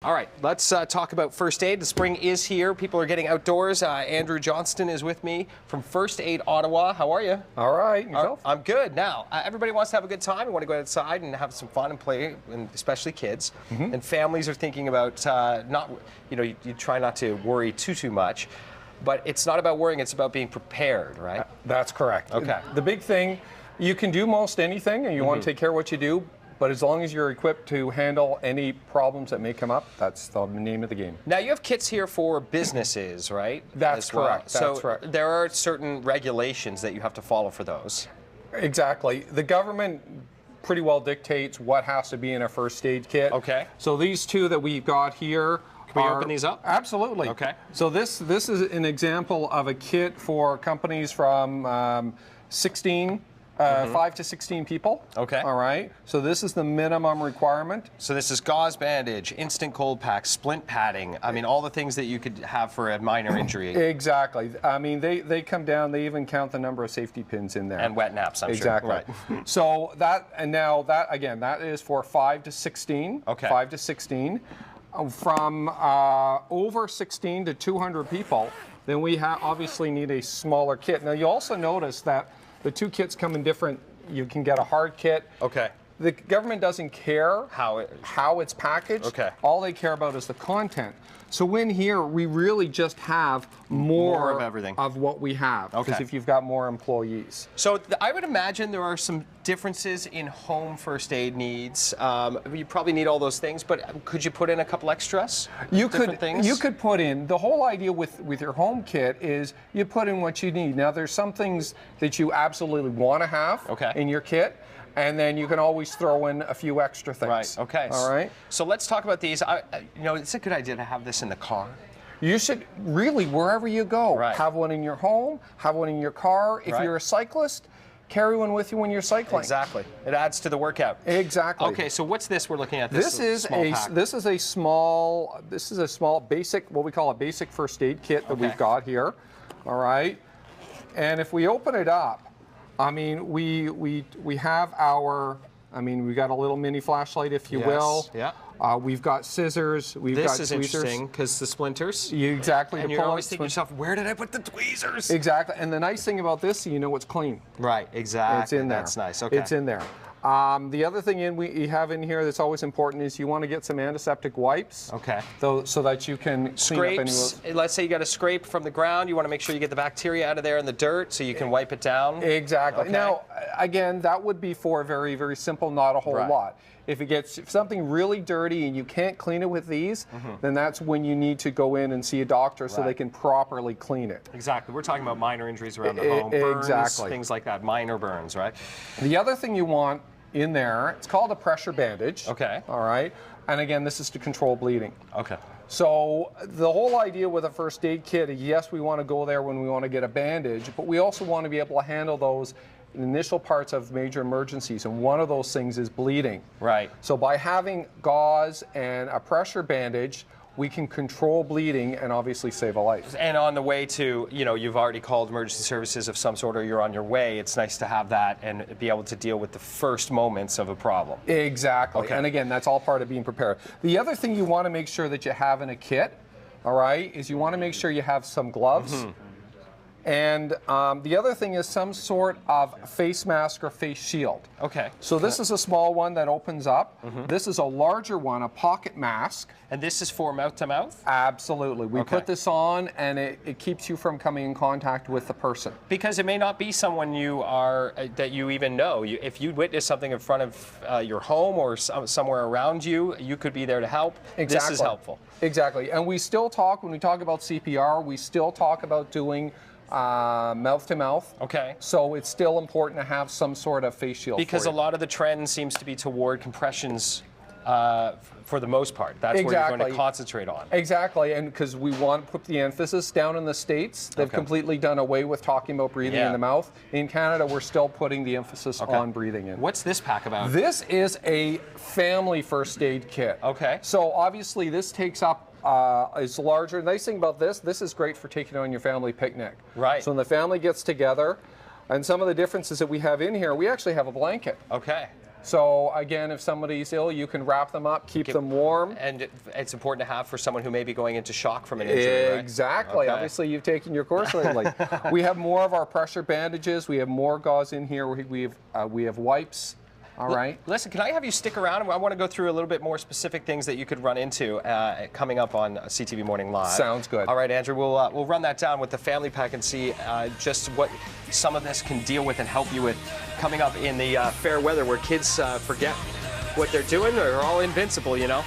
All right, let's talk about first aid. The spring is here. People are getting outdoors. Andrew Johnston is with me from First Aid Ottawa. How are you? All right, yourself? I'm good. Now, everybody wants to have a good time. We want to go outside and have some fun and play, and especially kids. And families are thinking about you try not to worry too much. But it's not about worrying, it's about being prepared, right? That's correct. Okay. The big thing, you can do most anything, and you want to take care of what you do. But as long as you're equipped to handle any problems that may come up, that's the name of the game. Now, you have kits here for businesses, right? That's correct. That's so right. There are certain regulations that you have to follow for those. Exactly. The government pretty well dictates what has to be in a first aid kit. Okay. So these two that we've got here Can we open these up? Absolutely. Okay. So this is an example of a kit for companies from 5 to 16 people. Okay. All right. So this is the minimum requirement. So this is gauze bandage, instant cold pack, splint padding. I mean, all the things that you could have for a minor injury. Exactly. I mean, they come down. They even count the number of safety pins in there. And wet naps, I'm exactly. sure. Right. So that that is for 5 to 16. Okay. 5 to 16. From over 16 to 200 people, then we obviously need a smaller kit. Now you also notice that the two kits come in different. You can get a hard kit. Okay. The government doesn't care how it's packaged. Okay. All they care about is the content. So in here, we really just have more of everything of what we have. Okay. Because if you've got more employees. So I would imagine there are some differences in home first aid needs. You probably need all those things, but could you put in a couple extras? You could put in, the whole idea with your home kit is you put in what you need. Now there's some things that you absolutely want to have in your kit. And then you can always throw in a few extra things. Right, okay. All right. So let's talk about these. It's a good idea to have this in the car. You should really, wherever you go, have one in your home, have one in your car. If you're a cyclist, carry one with you when you're cycling. Exactly. It adds to the workout. Exactly. Okay, so what's this we're looking at? This is a small basic, what we call a basic first aid kit that we've got here. All right. And if we open it up, I mean, we have our, we got a little mini flashlight, if you will. Yeah. We've got scissors. This is interesting because the splinters. Exactly. And you always think to yourself, where did I put the tweezers? Exactly. And the nice thing about this, it's clean. Right. Exactly. It's in there. That's nice. Okay. It's in there. The other thing we have in here that's always important is you want to get some antiseptic wipes. Okay. So that you can clean up any. Let's say you got a scrape from the ground. You want to make sure you get the bacteria out of there and the dirt so you can wipe it down. Exactly. Okay. Now, again, that would be for very, very simple, not a whole lot. If something really dirty and you can't clean it with these, then that's when you need to go in and see a doctor so they can properly clean it. Exactly. We're talking about minor injuries around the home, burns, things like that, minor burns, right? The other thing you want in there, it's called a pressure bandage. Okay. All right. And again, this is to control bleeding. Okay. So the whole idea with a first aid kit is, yes, we want to go there when we want to get a bandage, but we also want to be able to handle those initial parts of major emergencies, and one of those things is bleeding. Right. So by having gauze and a pressure bandage, we can control bleeding and obviously save a life. And on the way to, you've already called emergency services of some sort or you're on your way, it's nice to have that and be able to deal with the first moments of a problem. Exactly. Okay. And again, that's all part of being prepared. The other thing you want to make sure that you have in a kit, all right, is you want to make sure you have some gloves. And the other thing is some sort of face mask or face shield. Okay. So this is a small one that opens up. This is a larger one, a pocket mask. And this is for mouth to mouth? Absolutely. We put this on and it keeps you from coming in contact with the person. Because it may not be someone that you even know. If you witness something in front of your home or somewhere around you, you could be there to help. Exactly. This is helpful. Exactly. And we still talk, when we talk about CPR, we still talk about doing mouth to mouth. Okay. So it's still important to have some sort of face shield. Because a lot of the trend seems to be toward compressions for the most part. That's where you're going to concentrate on. Exactly, and because we want to put the emphasis down in the States, they've completely done away with talking about breathing in the mouth. In Canada, we're still putting the emphasis on breathing in. What's this pack about? This is a family first aid kit. Okay. So obviously this takes up is larger. The nice thing about this is great for taking on your family picnic. Right. So when the family gets together, and some of the differences that we have in here, we actually have a blanket. Okay. So again, if somebody's ill, you can wrap them up, keep them warm. And it's important to have for someone who may be going into shock from an injury, right? Exactly. Okay. Obviously, you've taken your course lately. We have more of our pressure bandages. We have more gauze in here. We have wipes. All right. Listen, can I have you stick around? I want to go through a little bit more specific things that you could run into coming up on CTV Morning Live. Sounds good. All right, Andrew, we'll run that down with the family pack and see just what some of this can deal with and help you with coming up in the fair weather where kids forget what they're doing. They're all invincible, you know.